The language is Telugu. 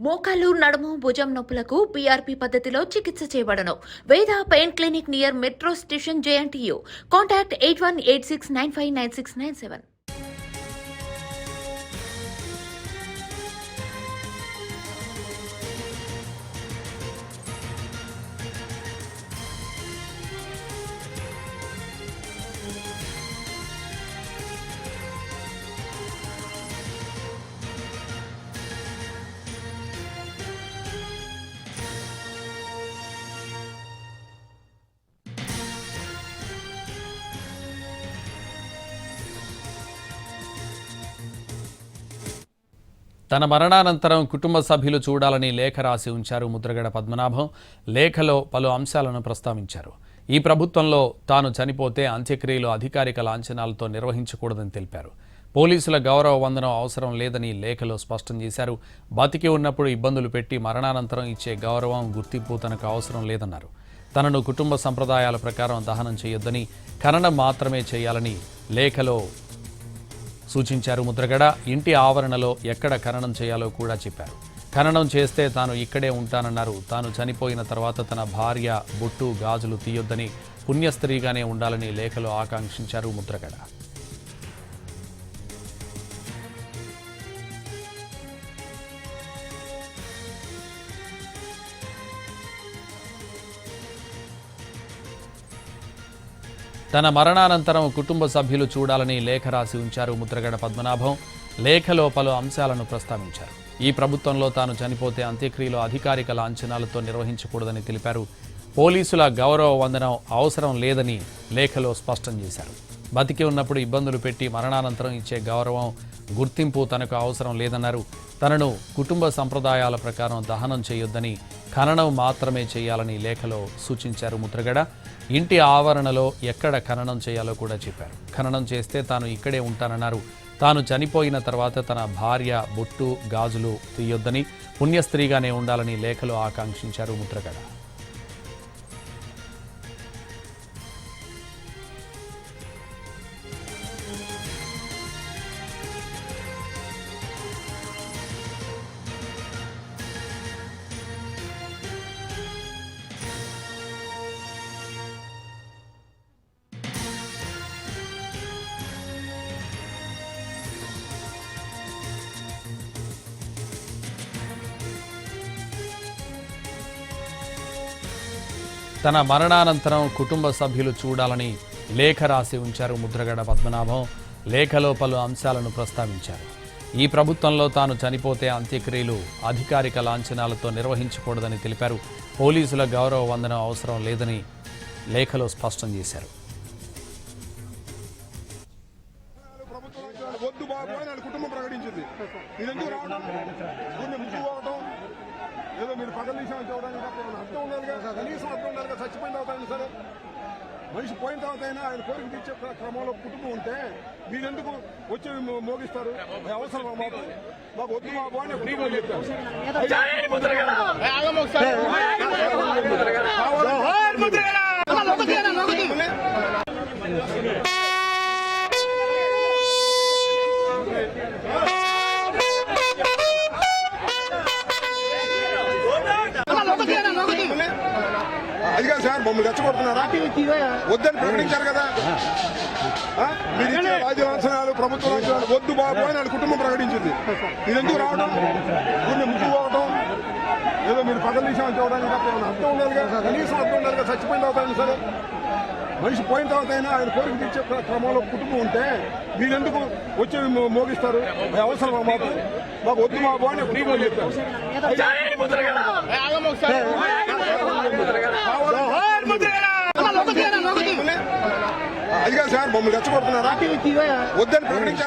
మోకాలు నడుము భుజం నొప్పులకు పీఆర్పీ పద్ధతిలో చికిత్స చేయబడను. వేద pain clinic near metro station JNTU. Contact 8186959697. తన మరణానంతరం కుటుంబ సభ్యులు చూడాలని లేఖ రాసి ఉంచారు ముద్రగడ పద్మనాభం. లేఖలో పలు అంశాలను ప్రస్తావించారు. ఈ ప్రభుత్వంలో తాను చనిపోతే అంత్యక్రియలు అధికారిక లాంఛనాలతో నిర్వహించకూడదని తెలిపారు. పోలీసుల గౌరవ వందనం అవసరం లేదని లేఖలో స్పష్టం చేశారు. బతికి ఉన్నప్పుడు ఇబ్బందులు పెట్టి మరణానంతరం ఇచ్చే గౌరవం, గుర్తింపు తనకు అవసరం లేదన్నారు. తనను కుటుంబ సంప్రదాయాల ప్రకారం దహనం చేయొద్దని, ఖననం మాత్రమే చేయాలని లేఖలో సూచించారు. ముద్రగడ ఇంటి ఆవరణలో ఎక్కడ ఖననం చేయాలో కూడా చెప్పారు. ఖననం చేస్తే తాను ఇక్కడే ఉంటానన్నారు. తాను చనిపోయిన తర్వాత తన భార్య బొట్టు, గాజులు తీయొద్దని, పుణ్యస్త్రీగానే ఉండాలని లేఖలో ఆకాంక్షించారు ముద్రగడ. తన మరణానంతరం కుటుంబ సభ్యులు చూడాలని లేఖ రాసి ఉంచారు ముద్రగడ పద్మనాభం. లేఖలో పలు అంశాలను ప్రస్తావించారు. ఈ ప్రభుత్వంలో తాను చనిపోతే అంత్యక్రియలు అధికారిక లాంఛనాలతో నిర్వహించకూడదని తెలిపారు. పోలీసుల గౌరవ వందనం అవసరం లేదని లేఖలో స్పష్టం చేశారు. బతికి ఉన్నప్పుడు ఇబ్బందులు పెట్టి మరణానంతరం ఇచ్చే గౌరవం, గుర్తింపు తనకు అవసరం లేదన్నారు. తనను కుటుంబ సంప్రదాయాల ప్రకారం దహనం చేయొద్దని, ఖననం మాత్రమే చేయాలని లేఖలో సూచించారు ముద్రగడ. ఇంటి ఆవరణలో ఎక్కడ ఖననం చేయాలో కూడా చెప్పారు. ఖననం చేస్తే తాను ఇక్కడే ఉంటానన్నారు. తాను చనిపోయిన తర్వాత తన భార్య బొట్టు, గాజులు తీయొద్దని, పుణ్యస్త్రీగానే ఉండాలని లేఖలో ఆకాంక్షించారు ముద్రగడ. తన మరణానంతరం కుటుంబ సభ్యులు చూడాలని లేఖ రాసి ఉంచారు ముద్రగడ పద్మనాభం. లేఖలో పలు అంశాలను ప్రస్తావించారు. ఈ ప్రభుత్వంలో తాను చనిపోతే అంత్యక్రియలు అధికారిక లాంఛనాలతో నిర్వహించకూడదని తెలిపారు. పోలీసుల గౌరవ వందనం అవసరం లేదని లేఖలో స్పష్టం చేశారు. ఏదో మీరు పగల విషయం చూడడానికి అర్థం ఉండాలి కదా, కనీసం అర్థం ఉండాలి కదా. చచ్చిపోయిన తర్వాత సరే, మనిషి పోయిన తర్వాత అయినా ఆయన కోరిక తీర్చే క్రమంలో కుటుంబం ఉంటే మీరెందుకు వచ్చి మోగిస్తారు? అవసరం మాకు వద్దు బాబు అని చెప్పారు. అది కాదు సార్, మమ్మల్ని రెచ్చగొడుతున్నారా? వద్దని ప్రకటించారు కదా. మీరు ఇచ్చే రాజ్య లాంఛనాలు, ప్రభుత్వ లాంఛనాలు వద్దు బాబు అని వాళ్ళ కుటుంబం ప్రకటించింది. మీరు ఎందుకు రావడం, ఊరిని ముక్కుపోవడం, ఏదో మీరు పగల విషయం చూడడానికి అర్థం ఉండాలి కదా, కనీసం అర్థం ఉండాలి కదా. చచ్చిపోయిన తర్వాత అయినా సరే, మనిషి పోయిన తర్వాత అయినా ఆయన కోరిక తీర్చే క్రమంలో కుటుంబం ఉంటే మీరెందుకు వచ్చి మోగిస్తారు? అవసరం మాకు వద్దు బాబు అని చెప్పారు. అది కాదు సార్, మమ్మల్ని రెచ్చగొడుతున్నారా? వద్దని ప్రకటించారు.